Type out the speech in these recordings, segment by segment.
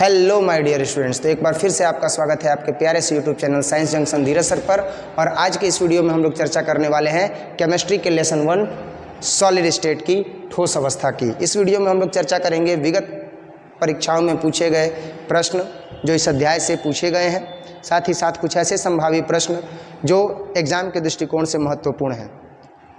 Hello my dear students, तो एक बार फिर से आपका स्वागत है आपके प्यारे से यूट्यूब चैनल साइंस जंक्शन धीरज सर पर। और आज के इस वीडियो में हम लोग चर्चा करने वाले हैं केमिस्ट्री के लेसन 1 सॉलिड स्टेट की ठोस अवस्था की। इस वीडियो में हम लोग चर्चा करेंगे विगत परीक्षाओं में पूछे गए प्रश्न जो इस अध्याय से पूछे गए हैं, साथ ही साथ कुछ ऐसे संभावित प्रश्न जो एग्जाम के दृष्टिकोण से महत्वपूर्ण हैं।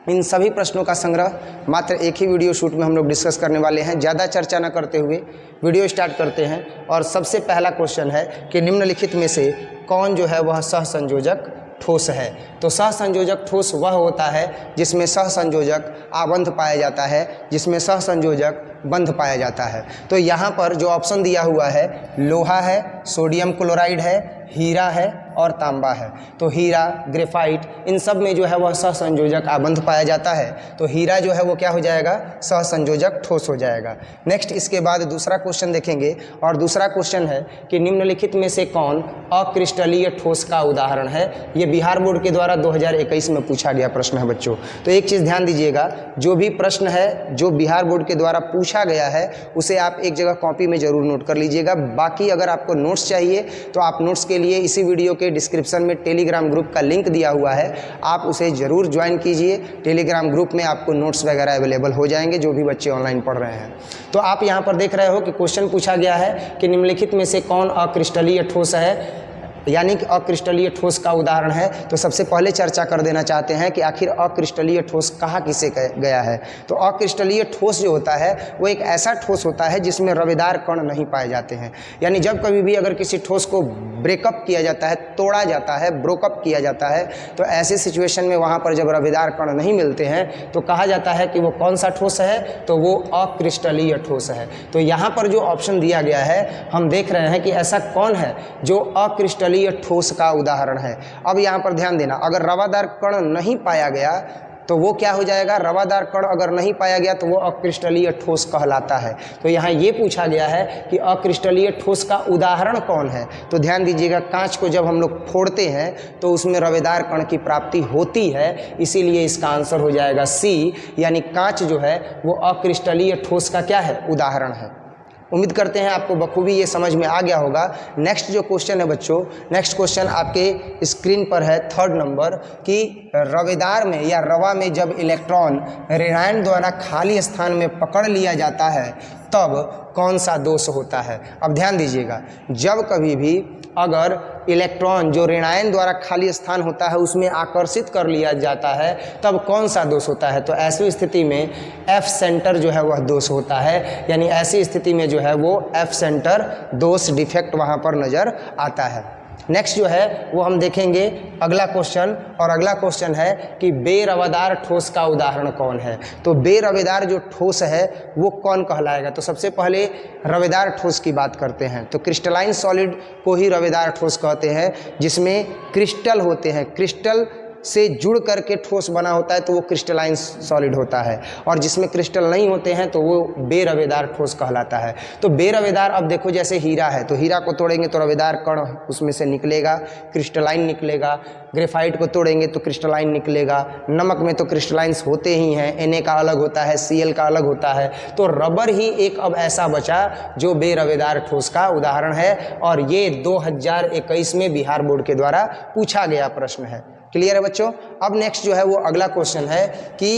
इन सभी प्रश्नों का संग्रह मात्र एक ही वीडियो शूट में हम लोग डिस्कस करने वाले हैं। ज़्यादा चर्चा न करते हुए वीडियो स्टार्ट करते हैं। और सबसे पहला क्वेश्चन है कि निम्नलिखित में से कौन जो है वह सहसंयोजक ठोस है। तो सहसंयोजक ठोस वह होता है जिसमें सहसंयोजक आबंध पाया जाता है, जिसमें सहसंयोजक बंध पाया जाता है। तो यहाँ पर जो ऑप्शन दिया हुआ है, लोहा है, सोडियम क्लोराइड है, हीरा है और तांबा है। तो हीरा, ग्रेफाइट, इन सब में जो है वह सहसंयोजक आबंध पाया जाता है। तो हीरा जो है वो क्या हो जाएगा, सहसंयोजक ठोस हो जाएगा। नेक्स्ट इसके बाद दूसरा क्वेश्चन देखेंगे। और दूसरा क्वेश्चन है कि निम्नलिखित में से कौन अक्रिस्टलीय ठोस का उदाहरण है। ये बिहार बोर्ड के द्वारा 2021 में पूछा गया प्रश्न है बच्चों। तो एक चीज़ ध्यान दीजिएगा, जो भी प्रश्न है जो बिहार बोर्ड के द्वारा पूछा गया है उसे आप एक जगह कॉपी में ज़रूर नोट कर लीजिएगा। बाकी अगर आपको नोट्स चाहिए तो आप नोट्स के लिए इसी वीडियो के डिस्क्रिप्शन में टेलीग्राम ग्रुप का लिंक दिया हुआ है, आप उसे ज़रूर ज्वाइन कीजिए। टेलीग्राम ग्रुप में आपको नोट्स वगैरह अवेलेबल हो जाएंगे जो भी बच्चे ऑनलाइन पढ़ रहे हैं। तो आप यहाँ पर देख रहे हो कि क्वेश्चन पूछा गया है कि निम्नलिखित में से कौन अक्रिस्टलीय ठोस है, यानी कि अक्रिस्टलीय ठोस का उदाहरण है। तो सबसे पहले चर्चा कर देना चाहते हैं कि आखिर अक्रिस्टलीय ठोस कहा किसे गया है। तो अक्रिस्टलीय ठोस जो होता है वो एक ऐसा ठोस होता है जिसमें रवेदार कण नहीं पाए जाते हैं। यानी जब कभी भी अगर किसी ठोस को ब्रेकअप किया जाता है, तोड़ा जाता है, ब्रोकअप किया जाता है, तो ऐसे सिचुएशन में वहाँ पर जब रवेदार कण नहीं मिलते हैं तो कहा जाता है कि वो कौन सा ठोस है, तो वो अक्रिस्टलीय ठोस है। तो यहाँ पर जो ऑप्शन दिया गया है, हम देख रहे हैं कि ऐसा कौन है जो अक्रिस्टलीय ठोस का उदाहरण है। अब यहाँ पर ध्यान देना, अगर रवादार कण नहीं पाया गया तो वो क्या हो जाएगा, रवादार कण अगर नहीं पाया गया तो वो अक्रिस्टलीय ठोस कहलाता है। तो यहाँ ये पूछा गया है कि अक्रिस्टलीय ठोस का उदाहरण कौन है। तो ध्यान दीजिएगा, कांच को जब हम लोग फोड़ते हैं तो उसमें रवेदार कण की प्राप्ति होती है, इसीलिए इसका आंसर हो जाएगा सी, यानी कांच जो है वो अक्रिस्टलीय ठोस का क्या है, उदाहरण है। उम्मीद करते हैं आपको बखूबी ये समझ में आ गया होगा। नेक्स्ट जो क्वेश्चन है बच्चों, नेक्स्ट क्वेश्चन आपके स्क्रीन पर है 3rd नंबर कि रवेदार में या रवा में जब इलेक्ट्रॉन ऋणायन द्वारा खाली स्थान में पकड़ लिया जाता है तब कौन सा दोष होता है। अब ध्यान दीजिएगा, जब कभी भी अगर इलेक्ट्रॉन जो ऋणायन द्वारा खाली स्थान होता है उसमें आकर्षित कर लिया जाता है तब कौन सा दोष होता है। तो ऐसी स्थिति में एफ सेंटर जो है वह दोष होता है, यानी ऐसी स्थिति में जो है वो एफ सेंटर दोष डिफेक्ट वहाँ पर नज़र आता है। नेक्स्ट जो है वो हम देखेंगे अगला क्वेश्चन। और अगला क्वेश्चन है कि बेरवेदार ठोस का उदाहरण कौन है। तो बेरवेदार जो ठोस है वो कौन कहलाएगा। तो सबसे पहले रवेदार ठोस की बात करते हैं। तो क्रिस्टलाइन सॉलिड को ही रवेदार ठोस कहते हैं, जिसमें क्रिस्टल होते हैं, क्रिस्टल से जुड़ करके ठोस बना होता है तो वो क्रिस्टलाइन सॉलिड होता है। और जिसमें क्रिस्टल नहीं होते हैं तो वो बेरवेदार ठोस कहलाता है। तो बेरवेदार, अब देखो जैसे हीरा है तो हीरा को तोड़ेंगे तो रवेदार कण उसमें से निकलेगा, क्रिस्टलाइन निकलेगा। ग्रेफाइट को तोड़ेंगे तो क्रिस्टलाइन निकलेगा। नमक में तो क्रिस्टलाइंस होते ही हैं, Na का अलग होता है, Cl का अलग होता है। तो रबर ही एक अब ऐसा बचा जो बेरवेदार ठोस का उदाहरण है। और ये 2021 में बिहार बोर्ड के द्वारा पूछा गया प्रश्न है। क्लियर है बच्चों। अब नेक्स्ट जो है वो अगला क्वेश्चन है कि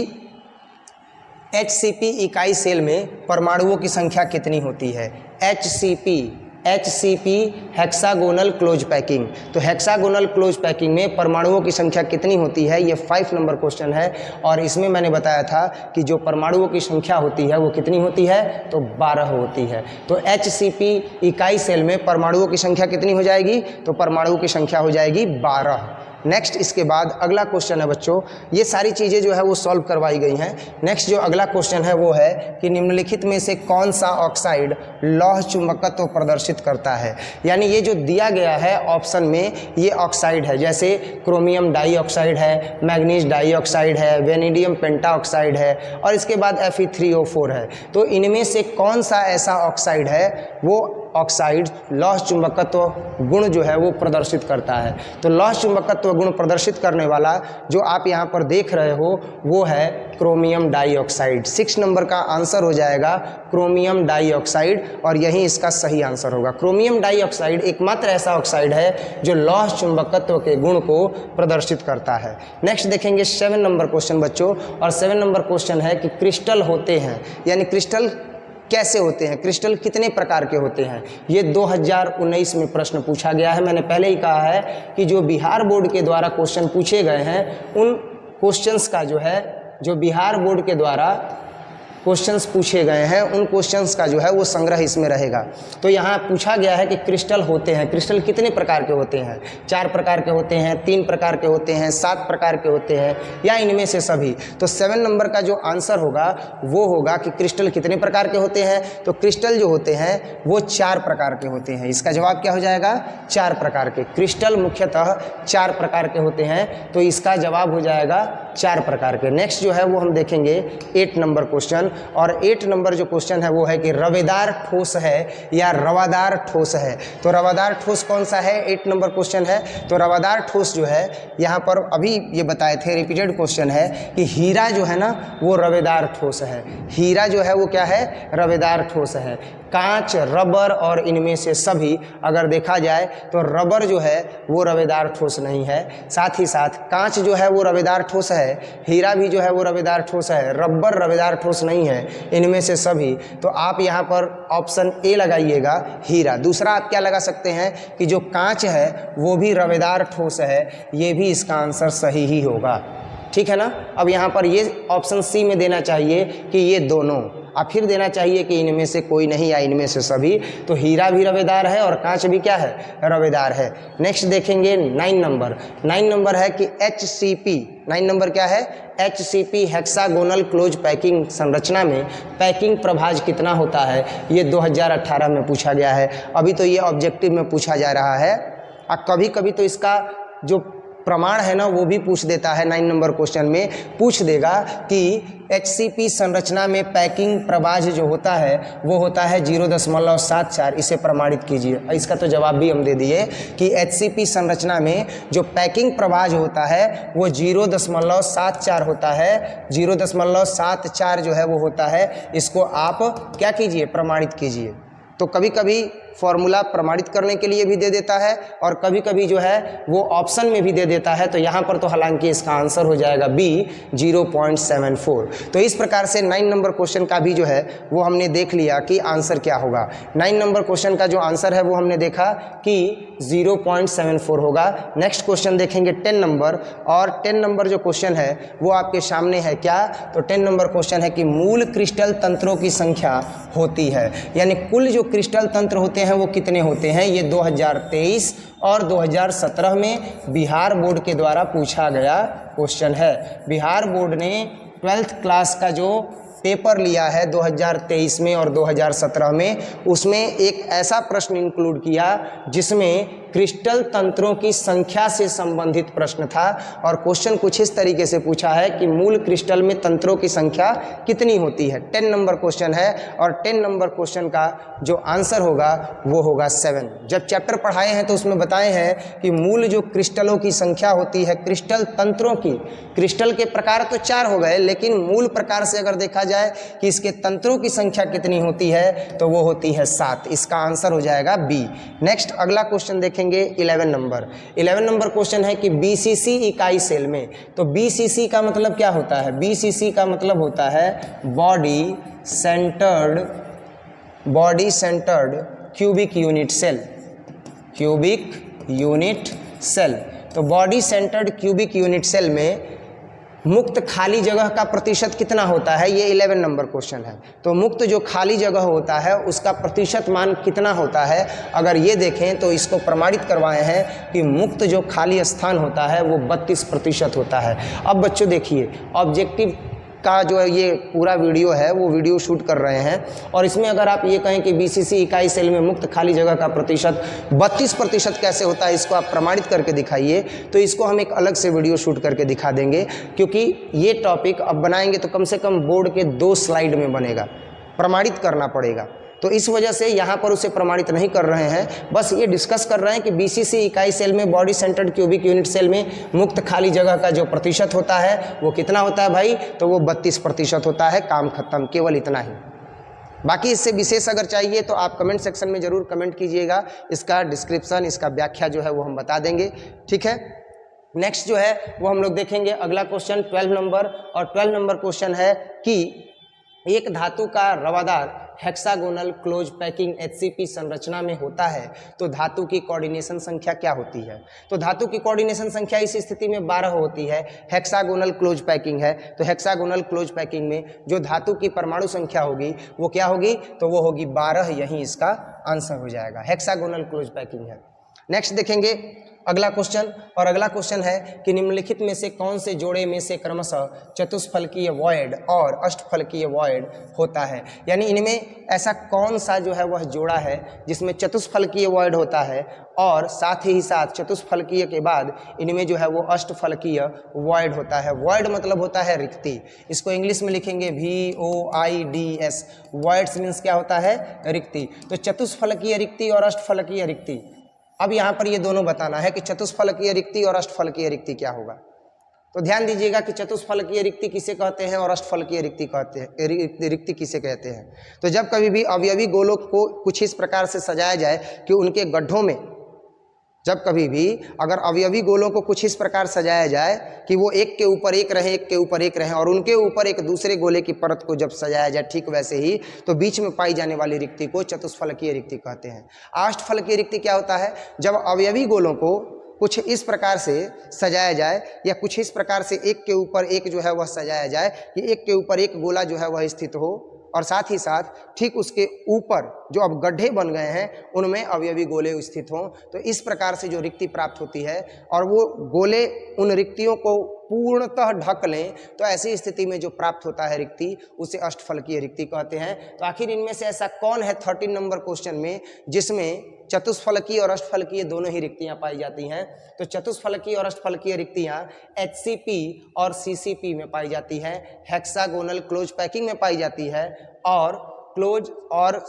HCP इकाई सेल में परमाणुओं की संख्या कितनी होती है। HCP hexagonal close packing. तो हेक्सागोनल क्लोज पैकिंग में परमाणुओं की संख्या कितनी होती है, ये 5 नंबर क्वेश्चन है। और इसमें मैंने बताया था कि जो परमाणुओं की संख्या होती है वो कितनी होती है, तो 12 होती है। तो HCP इकाई सेल में परमाणुओं की संख्या कितनी हो जाएगी, तो परमाणुओं की संख्या हो जाएगी 12। नेक्स्ट इसके बाद अगला क्वेश्चन है बच्चों, ये सारी चीज़ें जो है वो सॉल्व करवाई गई हैं। नेक्स्ट जो अगला क्वेश्चन है वो है कि निम्नलिखित में से कौन सा ऑक्साइड लौह चुंबकत्व प्रदर्शित करता है। यानी ये जो दिया गया है ऑप्शन में ये ऑक्साइड है, जैसे क्रोमियम डाइऑक्साइड है, मैग्नीज डाइऑक्साइड है, वेनेडियम पेंटाऑक्साइड है और इसके बाद Fe3O4 है। तो इनमें से कौन सा ऐसा ऑक्साइड है वो ऑक्साइड लौह चुंबकत्व गुण जो है वो प्रदर्शित करता है। तो लौह चुंबकत्व गुण प्रदर्शित करने वाला जो आप यहाँ पर देख रहे हो वो है क्रोमियम डाइऑक्साइड। 6 नंबर का आंसर हो जाएगा क्रोमियम डाइऑक्साइड और यही इसका सही आंसर होगा। क्रोमियम डाइऑक्साइड एकमात्र ऐसा ऑक्साइड है जो लौह चुंबकत्व के गुण को प्रदर्शित करता है। नेक्स्ट देखेंगे 7 नंबर क्वेश्चन बच्चों, और 7 नंबर क्वेश्चन है कि क्रिस्टल होते हैं, यानी क्रिस्टल कैसे होते हैं, क्रिस्टल कितने प्रकार के होते हैं। ये 2019 में प्रश्न पूछा गया है। मैंने पहले ही कहा है कि जो बिहार बोर्ड के द्वारा क्वेश्चन पूछे गए हैं उन क्वेश्चंस का जो बिहार बोर्ड के द्वारा क्वेश्चंस पूछे गए हैं उन क्वेश्चंस का जो है वो संग्रह इसमें रहेगा। तो यहाँ पूछा गया है कि क्रिस्टल होते हैं, क्रिस्टल कितने प्रकार के होते हैं, 4 प्रकार के होते हैं, 3 प्रकार के होते हैं, 7 प्रकार के होते हैं, या इनमें से सभी। तो 7 नंबर का जो आंसर होगा वो होगा कि क्रिस्टल कितने प्रकार के होते हैं। तो क्रिस्टल जो होते हैं वो 4 प्रकार के होते हैं। इसका जवाब क्या हो जाएगा, 4 प्रकार के। क्रिस्टल मुख्यतः 4 प्रकार के होते हैं, तो इसका जवाब हो जाएगा 4 प्रकार के। नेक्स्ट जो है वो हम देखेंगे 8 नंबर क्वेश्चन, और 8 नंबर जो क्वेश्चन है वो है कि रवेदार ठोस है या रवादार ठोस है। तो रवादार ठोस कौन सा है, 8 नंबर क्वेश्चन है। तो रवादार ठोस जो है यहाँ पर अभी ये बताए थे, रिपीटेड क्वेश्चन है कि हीरा जो है ना वो रवेदार ठोस है। हीरा जो है वो क्या है, रवेदार ठोस है। कांच, रबर और इनमें से सभी अगर देखा जाए तो रबर जो है वो रवेदार ठोस नहीं है। साथ ही साथ कांच जो है वो रवेदार ठोस है, हीरा भी जो है वो रवेदार ठोस है, रबर रवेदार ठोस नहीं है इनमें से सभी। तो आप यहाँ पर ऑप्शन ए लगाइएगा, हीरा। दूसरा आप क्या लगा सकते हैं कि जो कांच है वो भी रवेदार ठोस है, ये भी इसका आंसर सही ही होगा। ठीक है ना। अब यहाँ पर ये ऑप्शन सी में देना चाहिए कि ये दोनों, और फिर देना चाहिए कि इनमें से कोई नहीं या इनमें से सभी। तो हीरा भी रवेदार है और कांच भी क्या है, रवेदार है। नेक्स्ट देखेंगे 9 नंबर। 9 नंबर है कि HCP, 9 नंबर क्या है, HCP हेक्सागोनल क्लोज पैकिंग संरचना में पैकिंग प्रभाज कितना होता है। ये 2018 में पूछा गया है। अभी तो ये ऑब्जेक्टिव में पूछा जा रहा है, और कभी कभी तो इसका जो प्रमाण है ना वो भी पूछ देता है। 9 नंबर क्वेश्चन में पूछ देगा कि HCP संरचना में पैकिंग प्रभाज जो होता है वो होता है 0.74। इसे प्रमाणित कीजिए। इसका तो जवाब भी हम दे दिए कि HCP संरचना में जो पैकिंग प्रभाज होता है वो 0.74 होता है। 0.74 जो है वो होता है। इसको आप क्या कीजिए, प्रमाणित कीजिए। तो कभी कभी फॉर्मूला प्रमाणित करने के लिए भी दे देता है और कभी कभी जो है वो ऑप्शन में भी दे देता है। तो यहाँ पर तो हालांकि इसका आंसर हो जाएगा बी, 0.74। तो इस प्रकार से 9 नंबर क्वेश्चन का भी जो है वो हमने देख लिया कि आंसर क्या होगा। 9 नंबर क्वेश्चन का जो आंसर है वो हमने देखा कि 0.74 होगा। नेक्स्ट क्वेश्चन देखेंगे 10 नंबर, और 10 नंबर जो क्वेश्चन है वो आपके सामने है क्या, तो 10 नंबर क्वेश्चन है कि मूल क्रिस्टल तंत्रों की संख्या होती है, यानी कुल जो क्रिस्टल तंत्र होते हैं वो कितने होते हैं। ये 2023 और 2017 में बिहार बोर्ड के द्वारा पूछा गया क्वेश्चन है। बिहार बोर्ड ने 12th क्लास का जो पेपर लिया है 2023 में और 2017 में, उसमें एक ऐसा प्रश्न इंक्लूड किया जिसमें क्रिस्टल तंत्रों की संख्या से संबंधित प्रश्न था। और क्वेश्चन कुछ इस तरीके से पूछा है कि मूल क्रिस्टल में तंत्रों की संख्या कितनी होती है। 10 नंबर क्वेश्चन है, और 10 नंबर क्वेश्चन का जो आंसर होगा वो होगा 7। जब चैप्टर पढ़ाए हैं तो उसमें बताए हैं कि मूल जो क्रिस्टलों की संख्या होती है, क्रिस्टल तंत्रों की, क्रिस्टल के प्रकार तो 4 हो गए, लेकिन मूल प्रकार से अगर देखा जाए कि इसके तंत्रों की संख्या कितनी होती है तो वो होती है 7। इसका आंसर हो जाएगा बी। नेक्स्ट अगला क्वेश्चन देखेंगे 11 नंबर। 11 नंबर क्वेश्चन है कि BCC इकाई सेल में, तो BCC का मतलब क्या होता है, BCC का मतलब होता है body centred cubic unit cell, cubic unit cell. तो body centred cubic unit cell में मुक्त खाली जगह का प्रतिशत कितना होता है, ये 11 नंबर क्वेश्चन है। तो मुक्त जो खाली जगह होता है उसका प्रतिशत मान कितना होता है। अगर ये देखें तो इसको प्रमाणित करवाए हैं कि मुक्त जो खाली स्थान होता है वो 32% होता है। अब बच्चों देखिए, ऑब्जेक्टिव का जो ये पूरा वीडियो है वो वीडियो शूट कर रहे हैं, और इसमें अगर आप ये कहें कि BCC इकाई सेल में मुक्त खाली जगह का प्रतिशत 32% कैसे होता है, इसको आप प्रमाणित करके दिखाइए, तो इसको हम एक अलग से वीडियो शूट करके दिखा देंगे। क्योंकि ये टॉपिक अब बनाएंगे तो कम से कम बोर्ड के 2 स्लाइड में बनेगा, प्रमाणित करना पड़ेगा। तो इस वजह से यहाँ पर उसे प्रमाणित नहीं कर रहे हैं, बस ये डिस्कस कर रहे हैं कि BCC इकाई सेल में, body centred cubic unit cell में मुक्त खाली जगह का जो प्रतिशत होता है वो कितना होता है भाई, तो वो 32% होता है। काम खत्म, केवल इतना ही। बाकी इससे विशेष अगर चाहिए तो आप कमेंट सेक्शन में जरूर कमेंट कीजिएगा, इसका डिस्क्रिप्शन, इसका व्याख्या जो है वो हम बता देंगे, ठीक है। नेक्स्ट जो है वो हम लोग देखेंगे अगला क्वेश्चन 12 नंबर, और 12 नंबर क्वेश्चन है कि एक धातु का रवादार हेक्सागोनल क्लोज पैकिंग HCP संरचना में होता है तो धातु की कोऑर्डिनेशन संख्या क्या होती है। तो धातु की कोऑर्डिनेशन संख्या इस स्थिति में 12 होती है। हेक्सागोनल क्लोज पैकिंग है तो हेक्सागोनल क्लोज पैकिंग में जो धातु की परमाणु संख्या होगी वो क्या होगी, तो वो होगी 12। यही इसका आंसर हो जाएगा, हेक्सागोनल क्लोज पैकिंग है। नेक्स्ट देखेंगे अगला क्वेश्चन, और अगला क्वेश्चन है कि निम्नलिखित में से कौन से जोड़े में से क्रमशः चतुष्फलकीय वॉइड और अष्टफलकीय वॉइड होता है। यानी इनमें ऐसा कौन सा जो है वह जोड़ा है जिसमें चतुष्फलकीय वॉइड होता है और साथ ही साथ चतुष्फलकीय के बाद इनमें जो है वो अष्टफलकीय वॉइड होता है। वॉइड मतलब होता है रिक्ति, इसको इंग्लिश में लिखेंगे VOIDS। वॉइड्स मीन्स क्या होता है, रिक्ति। तो चतुष्फलकीय रिक्ति और अष्टफलकीय रिक्ति, अब यहाँ पर ये दोनों बताना है कि चतुष्फलकीय रिक्ति और अष्टफलकीय रिक्ति क्या होगा। तो ध्यान दीजिएगा कि चतुष्फलकीय रिक्ति किसे कहते हैं और अष्टफलकीय रिक्ति कहते हैं, रिक्ति किसे कहते हैं। तो जब कभी भी अवयवी गोलों को कुछ इस प्रकार से सजाया जाए कि उनके गड्ढों में, जब कभी भी अगर अवयवी गोलों को कुछ इस प्रकार सजाया जाए कि वो एक के ऊपर एक रहे, एक के ऊपर एक रहे, और उनके ऊपर एक दूसरे गोले की परत को जब सजाया जाए ठीक वैसे ही, तो बीच में पाई जाने वाली रिक्ति को चतुष्फलकीय रिक्ति कहते हैं। अष्टफलकीय रिक्ति क्या होता है, जब अवयवी गोलों को कुछ इस प्रकार से सजाया जाए या कुछ इस प्रकार से एक के ऊपर एक जो है वह सजाया जाए कि एक के ऊपर एक गोला जो है वह स्थित हो और साथ ही साथ ठीक उसके ऊपर जो अब गड्ढे बन गए हैं उनमें अवयवी गोले स्थित हों, तो इस प्रकार से जो रिक्ति प्राप्त होती है और वो गोले उन रिक्तियों को पूर्णतः ढक लें, तो ऐसी स्थिति में जो प्राप्त होता है रिक्ति उसे अष्टफलकीय रिक्ति कहते हैं। तो आखिर इनमें से ऐसा कौन है 13 नंबर क्वेश्चन में जिसमें चतुष्फलकीय और अष्टफलकीय दोनों ही रिक्तियां पाई जाती हैं। तो चतुष्फलकीय और अष्टफलकीय रिक्तियां HCP और CCP में पाई जाती है, हेक्सागोनल क्लोज पैकिंग में पाई जाती है और क्लोज और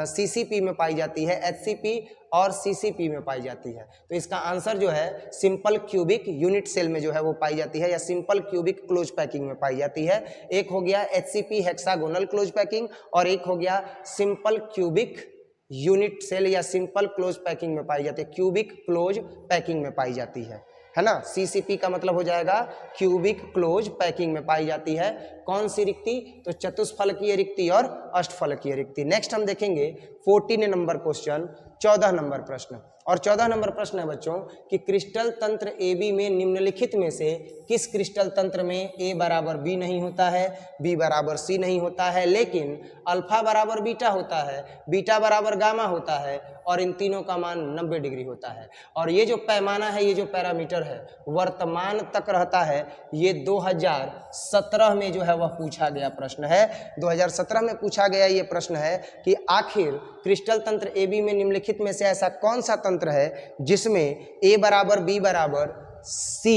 CCP में पाई जाती है, HCP और CCP में पाई जाती है। तो इसका आंसर जो है सिंपल क्यूबिक यूनिट सेल में जो है वो पाई जाती है या सिंपल क्यूबिक क्लोज पैकिंग में पाई जाती है। एक हो गया HCP हेक्सागोनल क्लोज पैकिंग और एक हो गया सिंपल क्यूबिक यूनिट सेल या सिंपल क्लोज पैकिंग में पाई जाती है, क्यूबिक क्लोज पैकिंग में पाई जाती है ना। CCP का मतलब हो जाएगा क्यूबिक क्लोज पैकिंग में पाई जाती है। कौन सी रिक्ति, तो चतुष्फलकीय रिक्ति और अष्टफलकीय रिक्ति। नेक्स्ट हम देखेंगे 14 नंबर क्वेश्चन, 14 नंबर प्रश्न, और 14 नंबर प्रश्न है बच्चों कि क्रिस्टल तंत्र AB में निम्नलिखित में से किस क्रिस्टल तंत्र में A बराबर B नहीं होता है, B बराबर C नहीं होता है, लेकिन अल्फा बराबर बीटा होता है, बीटा बराबर गामा होता है और इन तीनों का मान 90 डिग्री होता है। और ये जो पैमाना है, ये जो पैरामीटर है वर्तमान तक रहता है। ये 2017 में जो है वह पूछा गया प्रश्न है, 2017 में पूछा गया ये प्रश्न है कि आखिर क्रिस्टल तंत्र AB में निम्नलिखित में से ऐसा कौन सा तंत्र है जिसमें A बराबर B बराबर C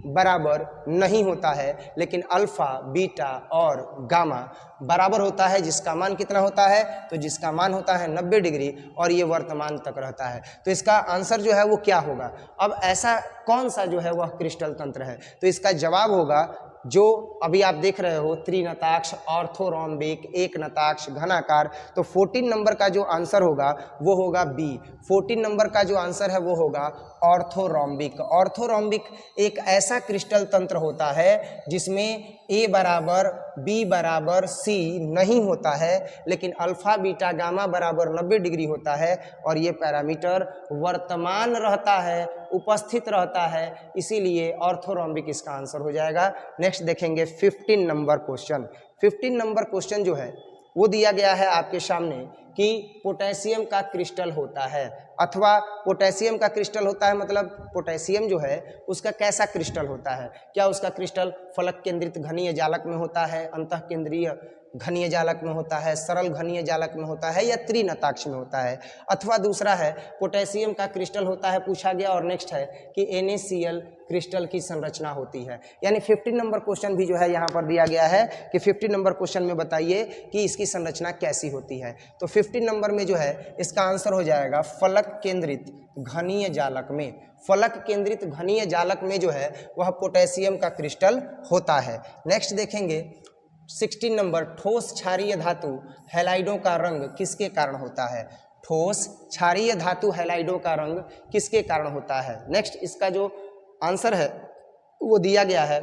बराबर नहीं होता है, लेकिन अल्फा बीटा और गामा बराबर होता है, जिसका मान कितना होता है, तो जिसका मान होता है 90 डिग्री और ये वर्तमान तक रहता है। तो इसका आंसर जो है वो क्या होगा। अब ऐसा कौन सा जो है वह क्रिस्टल तंत्र है, तो इसका जवाब होगा जो अभी आप देख रहे हो त्रिनताक्ष, ऑर्थोरोम्बिक, एक नताक्ष, घनाकार। तो 14 नंबर का जो आंसर होगा वो होगा B। 14 नंबर का जो आंसर है वो होगा ऑर्थोरोम्बिक। ऑर्थोरोम्बिक एक ऐसा क्रिस्टल तंत्र होता है जिसमें A बराबर B बराबर C नहीं होता है, लेकिन अल्फा बीटा गामा बराबर 90 डिग्री होता है और ये पैरामीटर वर्तमान रहता है, उपस्थित रहता है, इसीलिए ऑर्थोरोम्बिक इसका आंसर हो जाएगा। नेक्स्ट देखेंगे 15 नंबर क्वेश्चन। 15 नंबर क्वेश्चन जो है वो दिया गया है आपके सामने कि पोटेशियम का क्रिस्टल होता है, अथवा पोटेशियम का क्रिस्टल होता है मतलब पोटेशियम जो है उसका कैसा क्रिस्टल होता है। क्या उसका क्रिस्टल फलक केंद्रित घनीय जालक में होता है, अंतः केंद्रीय घनीय जालक में होता है, सरल घनीय जालक में होता है या त्रिनताक्ष में होता है। अथवा दूसरा है पोटेशियम का क्रिस्टल होता है पूछा गया। और नेक्स्ट है कि NaCl क्रिस्टल की संरचना होती है। यानी 15 नंबर क्वेश्चन भी जो है यहाँ पर दिया गया है कि 15 नंबर क्वेश्चन में बताइए कि इसकी संरचना कैसी होती है। तो 15 नंबर में जो है इसका आंसर हो जाएगा फलक केंद्रित घनीय जालक में। फलक केंद्रित घनीय जालक में जो है वह पोटेशियम का क्रिस्टल होता है। नेक्स्ट देखेंगे 16 नंबर, ठोस क्षारीय धातु हैलाइडों का रंग किसके कारण होता है। ठोस क्षारीय धातु हैलाइडों का रंग किसके कारण होता है। नेक्स्ट इसका जो आंसर है वो दिया गया है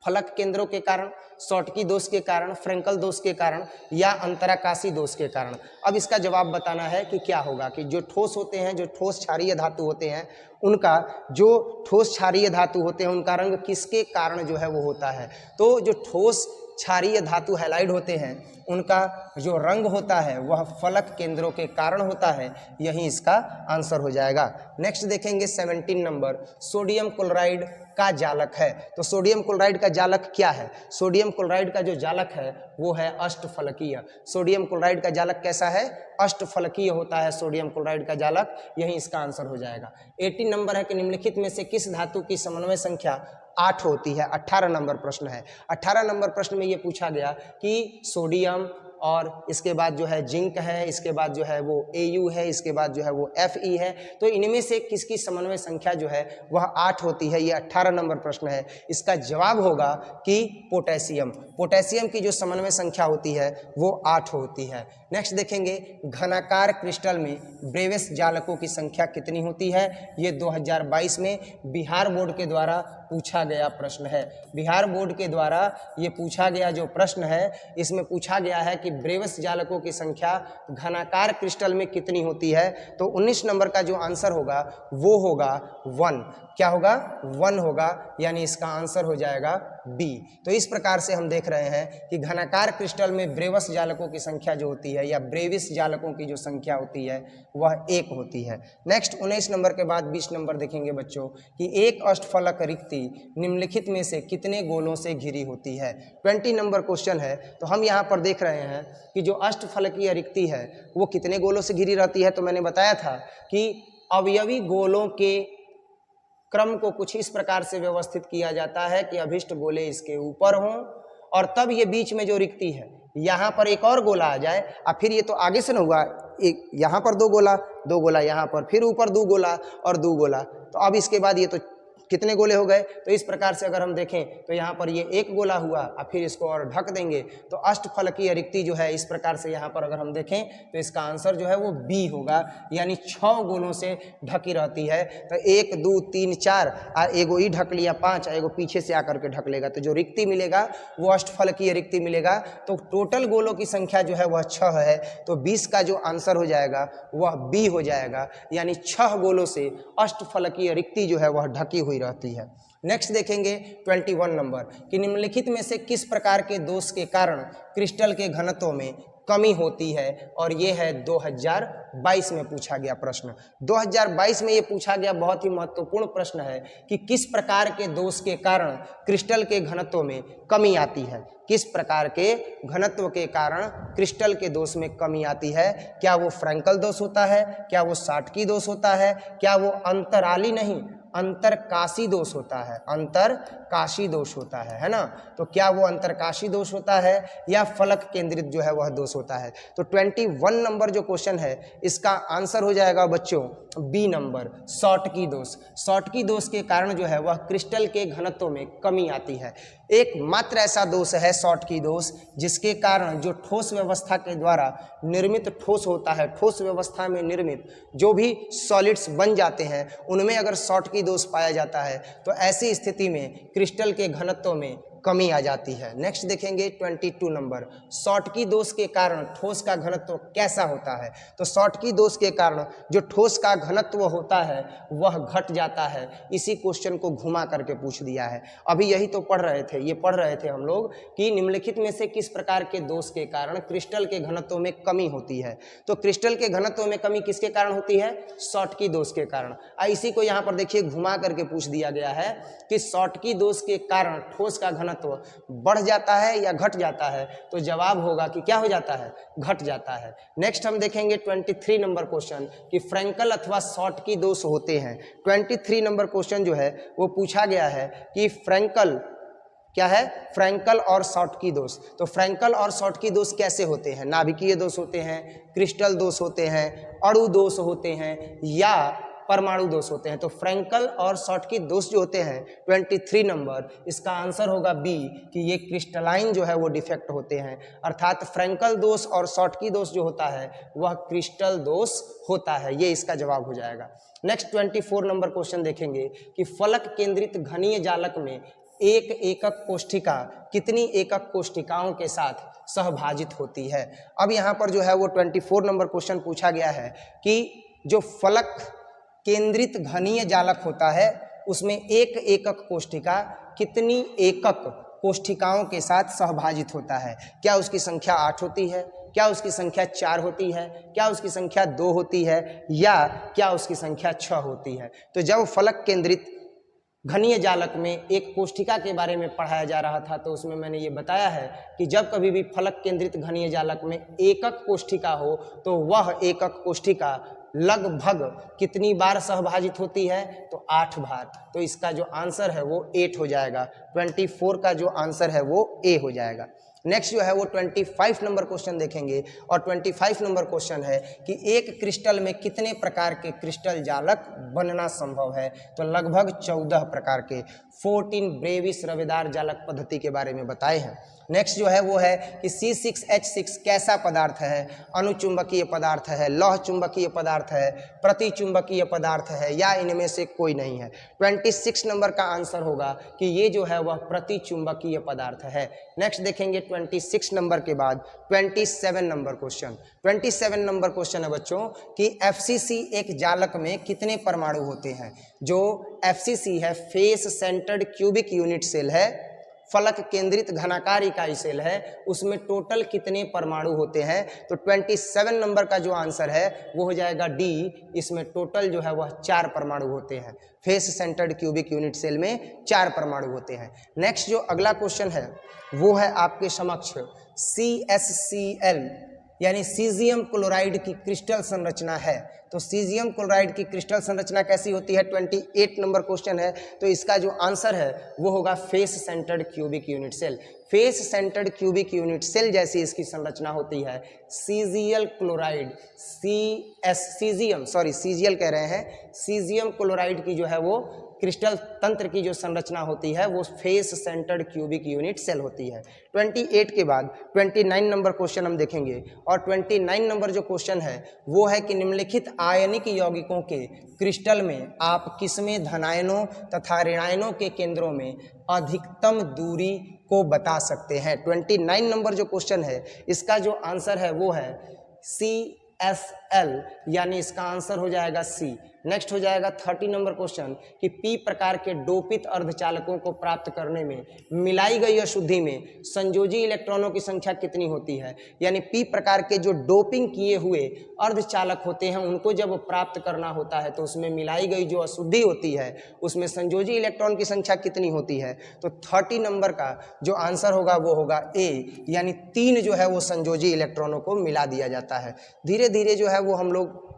फलक केंद्रों के कारण, शॉर्टकी दोष के कारण, फ्रेंकल दोष के कारण या अंतराकाशी दोष के कारण। अब इसका जवाब बताना है कि क्या होगा कि जो ठोस होते हैं, जो ठोस क्षारीय धातु होते हैं, उनका जो ठोस क्षारीय धातु होते हैं उनका रंग किसके कारण जो है वो होता है। तो जो ठोस क्षारीय धातु हैलाइड होते हैं उनका जो रंग होता है वह फलक केंद्रों के कारण होता है, यही इसका आंसर हो जाएगा। नेक्स्ट देखेंगे 17 नंबर, सोडियम क्लोराइड का जालक है। तो सोडियम क्लोराइड का जालक क्या है। सोडियम क्लोराइड का जो जालक है वो है अष्टफलकीय। सोडियम क्लोराइड का जालक कैसा है, अष्टफलकीय होता है सोडियम क्लोराइड का जालक, यही इसका आंसर हो जाएगा। 18 नंबर है कि निम्नलिखित में से किस धातु की समन्वय संख्या 8 होती है। 18 नंबर प्रश्न है। 18 नंबर प्रश्न में ये पूछा गया कि सोडियम और इसके बाद जो है जिंक है, इसके बाद जो है वो Au है, इसके बाद जो है वो Fe है। तो इनमें से किसकी समन्वय संख्या जो है वह 8 होती है। ये 18 नंबर प्रश्न है। इसका जवाब होगा कि पोटेशियम। पोटेशियम की जो समन्वय संख्या होती है वो 8 होती है। नेक्स्ट देखेंगे घनाकार क्रिस्टल में ब्रेविस जालकों की संख्या कितनी होती है। ये 2022 में बिहार बोर्ड के द्वारा पूछा गया प्रश्न है। बिहार बोर्ड के द्वारा ये पूछा गया जो प्रश्न है, इसमें पूछा गया है कि ब्रेविस जालकों की संख्या घनाकार क्रिस्टल में कितनी होती है। तो 19 नंबर का जो आंसर होगा वो होगा 1। क्या होगा, 1 होगा, यानी इसका आंसर हो जाएगा बी। तो इस प्रकार से हम देख रहे हैं कि घनाकार क्रिस्टल में ब्रेविस जालकों की संख्या जो होती है या ब्रेविस जालकों की जो संख्या होती है वह 1 होती है। नेक्स्ट 19 नंबर के बाद 20 नंबर देखेंगे बच्चों कि एक अष्टफलक रिक्ति निम्नलिखित में से कितने गोलों से घिरी होती है। 20 नंबर क्वेश्चन है। तो हम यहाँ पर देख रहे हैं कि जो अष्टफलकीय रिक्ति है वो कितने गोलों से घिरी रहती है। तो मैंने बताया था कि अवयवी गोलों के क्रम को कुछ इस प्रकार से व्यवस्थित किया जाता है कि अभिष्ट गोले इसके ऊपर हों और तब ये बीच में जो रिक्ति है यहाँ पर एक और गोला आ जाए और फिर ये तो आगे से न हुआ, एक यहाँ पर 2 गोला यहाँ पर, फिर ऊपर 2 गोला और 2 गोला। तो अब इसके बाद ये तो कितने गोले हो गए। तो इस प्रकार से अगर हम देखें तो यहाँ पर ये 1 गोला हुआ और फिर इसको और ढक देंगे तो अष्टफलकीय रिक्ति जो है इस प्रकार से यहाँ पर अगर हम देखें तो इसका आंसर जो है वो बी होगा, यानी 6 गोलों से ढकी रहती है। तो 1 2 3 4 और एगो ही ढक लिया 5, एगो पीछे से आकर के ढक लेगा तो जो रिक्ति मिलेगा वो अष्टफलकीय रिक्ति मिलेगा। तो टोटल गोलों की संख्या जो है वह 6 है। तो 20 का जो आंसर हो जाएगा वह बी हो जाएगा, यानी 6 गोलों से अष्टफलकीय रिक्ति जो है वह ढकी हुई रहती है। नेक्स्ट देखेंगे 21 नंबर कि निम्नलिखित में से किस प्रकार के दोष के कारण क्रिस्टल के घनत्व में कमी होती है। और ये है 2022 में पूछा गया प्रश्न। 2022 में ये पूछा गया बहुत ही महत्वपूर्ण प्रश्न है कि किस प्रकार के दोष के कारण क्रिस्टल के घनत्व में कमी आती है। किस प्रकार के घनत्व के कारण क्रिस्टल के दोष में कमी आती है। क्या वो फ्रैंकल दोष होता है, क्या वो शॉर्टकी दोष होता है, क्या वो अंतराली नहीं अंतरकाशी दोष होता है। अंतरकाशी दोष होता है ना। तो क्या वो अंतरकाशी दोष होता है या फलक केंद्रित जो है वह दोष होता है। तो 21 नंबर जो क्वेश्चन है इसका आंसर हो जाएगा बच्चों बी नंबर, शॉर्टकी दोष। शॉर्टकी दोष के कारण जो है वह क्रिस्टल के घनत्व में कमी आती है। एकमात्र ऐसा दोष है शॉर्टकी दोष जिसके कारण जो ठोस व्यवस्था के द्वारा निर्मित ठोस होता है, ठोस व्यवस्था में निर्मित जो भी सॉलिड्स बन जाते हैं उनमें अगर शॉर्टकी दोष पाया जाता है तो ऐसी स्थिति में क्रिस्टल के घनत्व में कमी आ जाती है। नेक्स्ट देखेंगे 22 नंबर, शॉर्टकी दोष के कारण ठोस का घनत्व कैसा होता है। तो शॉर्टकी दोष के कारण जो ठोस का घनत्व होता है वह घट जाता है। इसी क्वेश्चन को घुमा करके पूछ दिया है। अभी यही तो पढ़ रहे थे हम लोग कि निम्नलिखित में से किस प्रकार के दोष के कारण क्रिस्टल के घनत्व में कमी होती है। तो क्रिस्टल के घनत्व में कमी किसके कारण होती है, शॉर्टकी दोष के कारण। इसी को यहाँ पर देखिए घुमा करके पूछ दिया गया है कि शॉर्टकी दोष के कारण ठोस का घनत्व बढ़ जाता है या घट जाता है, तो जवाब होगा कि क्या हो जाता है, घट जाता है। नेक्स्ट हम देखेंगे 23 नंबर क्वेश्चन कि फ्रैंकल अथवा शॉटकी दोष होते हैं। 23 नंबर क्वेश्चन जो है वो पूछा गया है कि फ्रैंकल क्या है, फ्रैंकल और शॉटकी दोष। तो फ्रैंकल और शॉटकी दोष कैसे होते हैं? नाभिकीय दोष होते हैं, क्रिस्टल दोष होते हैं, अणु दोष होते हैं या परमाणु दोष होते हैं। तो फ्रैंकल और शॉटकी दोष जो होते हैं 23 नंबर, इसका आंसर होगा बी कि ये क्रिस्टलाइन जो है वो डिफेक्ट होते हैं, अर्थात फ्रैंकल दोष और शॉटकी दोष जो होता है वह क्रिस्टल दोष होता है, ये इसका जवाब हो जाएगा। नेक्स्ट 24 नंबर क्वेश्चन देखेंगे कि फलक केंद्रित घनीय जालक में एक एकक कोष्ठिका कितनी एकक कोष्ठिकाओं के साथ सहभाजित होती है। अब यहाँ पर जो है वो 24 नंबर क्वेश्चन पूछा गया है कि जो फलक केंद्रित घनीय जालक होता है उसमें एक एकक कोष्ठिका कितनी एकक कोष्ठिकाओं के साथ सहभाजित होता है। क्या उसकी संख्या 8 होती है, क्या उसकी संख्या 4 होती है, क्या उसकी संख्या 2 होती है या क्या उसकी संख्या 6 होती है। तो जब फलक केंद्रित घनीय जालक में एक कोष्ठिका के बारे में पढ़ाया जा रहा था तो उसमें मैंने ये बताया है कि जब कभी भी फलक केंद्रित घनीय जालक में एकक कोष्ठिका हो तो वह एकक कोष्ठिका लगभग कितनी बार सहभाजित होती है, तो 8 बार। तो इसका जो आंसर है वो 8 हो जाएगा। 24 का जो आंसर है वो ए हो जाएगा। नेक्स्ट जो है वो 25 नंबर क्वेश्चन देखेंगे और 25 नंबर क्वेश्चन है कि एक क्रिस्टल में कितने प्रकार के क्रिस्टल जालक बनना संभव है। तो लगभग 14 प्रकार के 14 ब्रेविस रवेदार जालक पद्धति के बारे में बताए हैं। नेक्स्ट जो है वो है कि C6H6 कैसा पदार्थ है, अनुचुंबकीय पदार्थ है, लौह चुंबकीय पदार्थ है, प्रतिचुंबकीय पदार्थ है या इनमें से कोई नहीं है। 26 नंबर का आंसर होगा कि ये जो है वह प्रतिचुंबकीय पदार्थ है। नेक्स्ट देखेंगे 26 नंबर के बाद 27 नंबर क्वेश्चन। 27 नंबर क्वेश्चन है बच्चों कि FCC एक जालक में कितने परमाणु होते हैं। जो FCC है face centred cubic unit cell है, फलक केंद्रित घनाकार इकाई सेल है, उसमें टोटल कितने परमाणु होते हैं। तो 27 नंबर का जो आंसर है वो हो जाएगा डी, इसमें टोटल जो है वह 4 परमाणु होते हैं। Face centred cubic unit cell में 4 परमाणु होते हैं। नेक्स्ट जो अगला क्वेश्चन है वो है आपके समक्ष CSCl यानी सीजियम क्लोराइड की क्रिस्टल संरचना है। तो सीजियम क्लोराइड की क्रिस्टल संरचना कैसी होती है, 28 नंबर क्वेश्चन है। तो इसका जो आंसर है वो होगा face centred cubic unit cell. Face centred cubic unit cell जैसी इसकी संरचना होती है। सीजियल क्लोराइड सीजियल कह रहे हैं, सीजियम क्लोराइड की जो है वो क्रिस्टल तंत्र की जो संरचना होती है वो face centred cubic unit cell होती है। 28 के बाद 29 नंबर क्वेश्चन हम देखेंगे और 29 नंबर जो क्वेश्चन है वो है कि निम्नलिखित आयनिक यौगिकों के क्रिस्टल में आप किसमें धनायनों तथा ऋणायनों के केंद्रों में अधिकतम दूरी को बता सकते हैं। 29 नंबर जो क्वेश्चन है इसका जो आंसर है वो है CSL यानी इसका आंसर हो जाएगा सी। नेक्स्ट हो जाएगा 30 नंबर क्वेश्चन कि पी प्रकार के डोपित अर्धचालकों को प्राप्त करने में मिलाई गई अशुद्धि में संयोजी इलेक्ट्रॉनों की संख्या कितनी होती है। यानी पी प्रकार के जो डोपिंग किए हुए अर्धचालक होते हैं उनको जब प्राप्त करना होता है तो उसमें मिलाई गई जो अशुद्धि होती है उसमें संयोजी इलेक्ट्रॉन की संख्या कितनी होती है। तो 30 नंबर का जो आंसर होगा वो होगा ए, यानी 3 जो है वो संयोजी इलेक्ट्रॉनों को मिला दिया जाता है। धीरे धीरे जो है वो हम लोग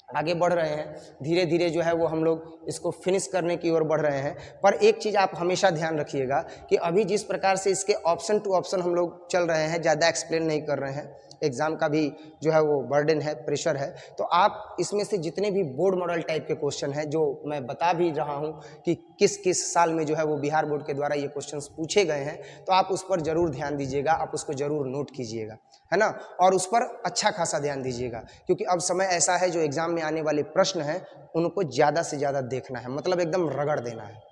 आगे बढ़ रहे हैं, धीरे धीरे जो है वो हम लोग इसको फिनिश करने की ओर बढ़ रहे हैं। पर एक चीज़ आप हमेशा ध्यान रखिएगा कि अभी जिस प्रकार से इसके ऑप्शन टू ऑप्शन हम लोग चल रहे हैं, ज़्यादा एक्सप्लेन नहीं कर रहे हैं, एग्ज़ाम का भी जो है वो बर्डन है, प्रेशर है। तो आप इसमें से जितने भी बोर्ड मॉडल टाइप के क्वेश्चन हैं जो मैं बता भी रहा हूं कि किस किस साल में जो है वो बिहार बोर्ड के द्वारा ये क्वेश्चंस पूछे गए हैं, तो आप उस पर ज़रूर ध्यान दीजिएगा, आप उसको ज़रूर नोट कीजिएगा, है ना, और उस पर अच्छा खासा ध्यान दीजिएगा। क्योंकि अब समय ऐसा है जो एग्ज़ाम में आने वाले प्रश्न हैं उनको ज़्यादा से ज़्यादा देखना है, मतलब एकदम रगड़ देना है,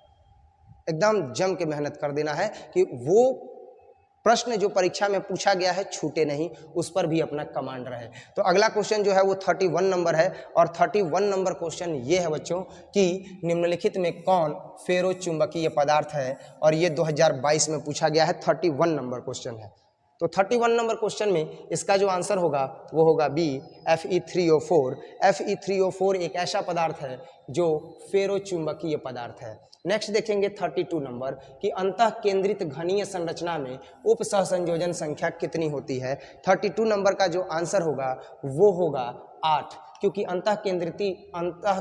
एकदम जम के मेहनत कर देना है कि वो प्रश्न जो परीक्षा में पूछा गया है छूटे नहीं, उस पर भी अपना कमांड रहे। तो अगला क्वेश्चन जो है वो 31 नंबर है और 31 नंबर क्वेश्चन ये है बच्चों कि निम्नलिखित में कौन फेरो चुंबकीय पदार्थ है, और ये 2022 में पूछा गया है, 31 नंबर क्वेश्चन है। तो 31 नंबर क्वेश्चन में इसका जो आंसर होगा वो होगा बी, Fe3O4। Fe3O4 एक ऐसा पदार्थ है जो फेरोचुंबकीय पदार्थ है। नेक्स्ट देखेंगे 32 नंबर कि अंतः केंद्रित घनीय संरचना में उप सहसंयोजन संख्या कितनी होती है। 32 नंबर का जो आंसर होगा वो होगा 8, क्योंकि अंतः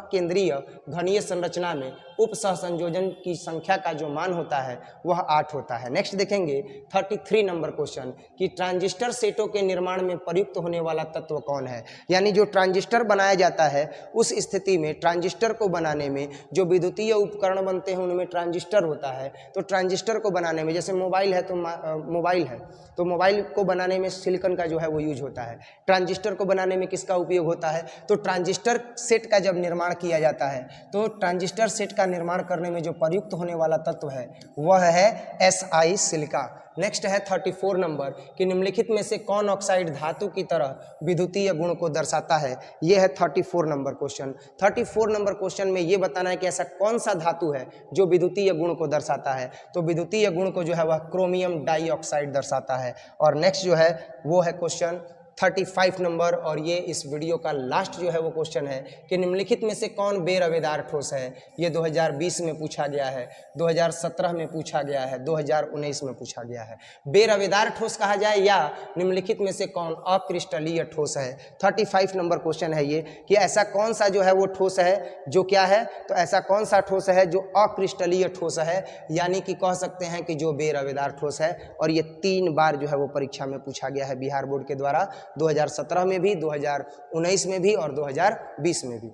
केंद्रीय घनीय संरचना में उप सहसंयोजन की संख्या का जो मान होता है वह 8 होता है। नेक्स्ट देखेंगे 33 नंबर क्वेश्चन कि ट्रांजिस्टर सेटों के निर्माण में प्रयुक्त होने वाला तत्व कौन है। यानी जो ट्रांजिस्टर बनाया जाता है उस स्थिति में ट्रांजिस्टर को बनाने में जो विद्युतीय उपकरण बनते हैं उनमें ट्रांजिस्टर होता है। तो ट्रांजिस्टर को बनाने में, जैसे मोबाइल है तो मोबाइल को बनाने में सिलिकॉन का जो है वो यूज होता है। ट्रांजिस्टर को बनाने में किसका उपयोग होता है, तो ट्रांजिस्टर सेट का जब निर्माण किया जाता है तो ट्रांजिस्टर सेट का निर्माण करने में जो प्रयुक्त होने वाला तत्व है वह है Si सिलिका। नेक्स्ट है 34 नंबर कि निम्नलिखित में से कौन ऑक्साइड धातु की तरह विद्युतीय गुण को दर्शाता है। यह है 34 नंबर क्वेश्चन। 34 नंबर क्वेश्चन में यह बताना है कि ऐसा कौन सा धातु है जो विद्युतीय गुण को दर्शाता है। तो विद्युतीय गुण को जो है वह क्रोमियम डाइऑक्साइड दर्शाता है। और नेक्स्ट जो है वो है क्वेश्चन 35 नंबर, और ये इस वीडियो का लास्ट जो है वो क्वेश्चन है कि निम्नलिखित में से कौन बेरवेदार ठोस है। ये 2020 में पूछा गया है, 2017 में पूछा गया है, 2019 में पूछा गया है। बेरवेदार ठोस कहा जाए या निम्नलिखित में से कौन अक्रिस्टलीय ठोस है। 35 नंबर क्वेश्चन है ये कि ऐसा कौन सा जो है वो ठोस है जो क्या है, तो ऐसा कौन सा ठोस है जो अक्रिस्टलीय ठोस है, यानी कि कह सकते हैं कि जो बेरवेदार ठोस है। और ये 3 बार जो है वो परीक्षा में पूछा गया है बिहार बोर्ड के द्वारा, 2017 में भी, 2019 में भी और 2020 में भी।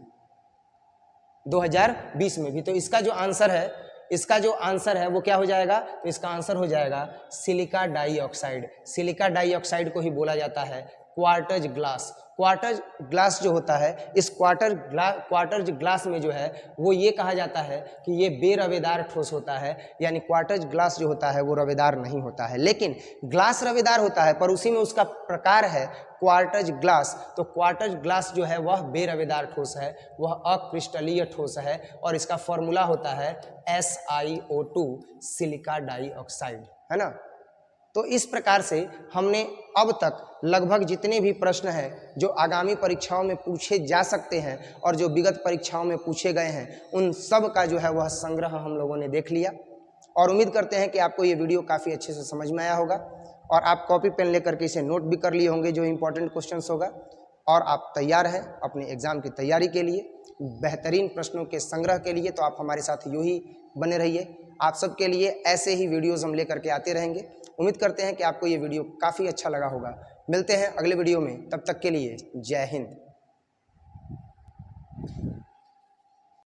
2020 में भी। तो इसका जो आंसर है वो क्या हो जाएगा, तो इसका आंसर हो जाएगा सिलिका डाइऑक्साइड। सिलिका डाइऑक्साइड को ही बोला जाता है क्वार्टज ग्लास। क्वार्टज ग्लास जो होता है, इस क्वार्टज ग्लास में जो है वो ये कहा जाता है कि ये बेरवेदार ठोस होता है। यानी क्वार्टज ग्लास जो होता है वो रवेदार नहीं होता है, लेकिन ग्लास रवेदार होता है, पर उसी में उसका प्रकार है क्वार्टज ग्लास। तो क्वार्टज ग्लास जो है वह बेरवेदार ठोस है, वह अक्रिस्टलीय ठोस है, और इसका फॉर्मूला होता है SiO2 सिलिका डाइऑक्साइड, है ना। तो इस प्रकार से हमने अब तक लगभग जितने भी प्रश्न हैं जो आगामी परीक्षाओं में पूछे जा सकते हैं और जो विगत परीक्षाओं में पूछे गए हैं उन सब का जो है वह संग्रह हम लोगों ने देख लिया। और उम्मीद करते हैं कि आपको ये वीडियो काफ़ी अच्छे से समझ में आया होगा और आप कॉपी पेन लेकर के इसे नोट भी कर लिए होंगे जो इंपॉर्टेंट क्वेश्चंस होगा, और आप तैयार हैं अपने एग्ज़ाम की तैयारी के लिए, बेहतरीन प्रश्नों के संग्रह के लिए। तो आप हमारे साथ यूँ ही बने रहिए। आप सबके लिए ऐसे ही वीडियोज़ हम लेकर के आते रहेंगे। उम्मीद करते हैं कि आपको ये वीडियो काफ़ी अच्छा लगा होगा। मिलते हैं अगले वीडियो में, तब तक के लिए जय हिंद।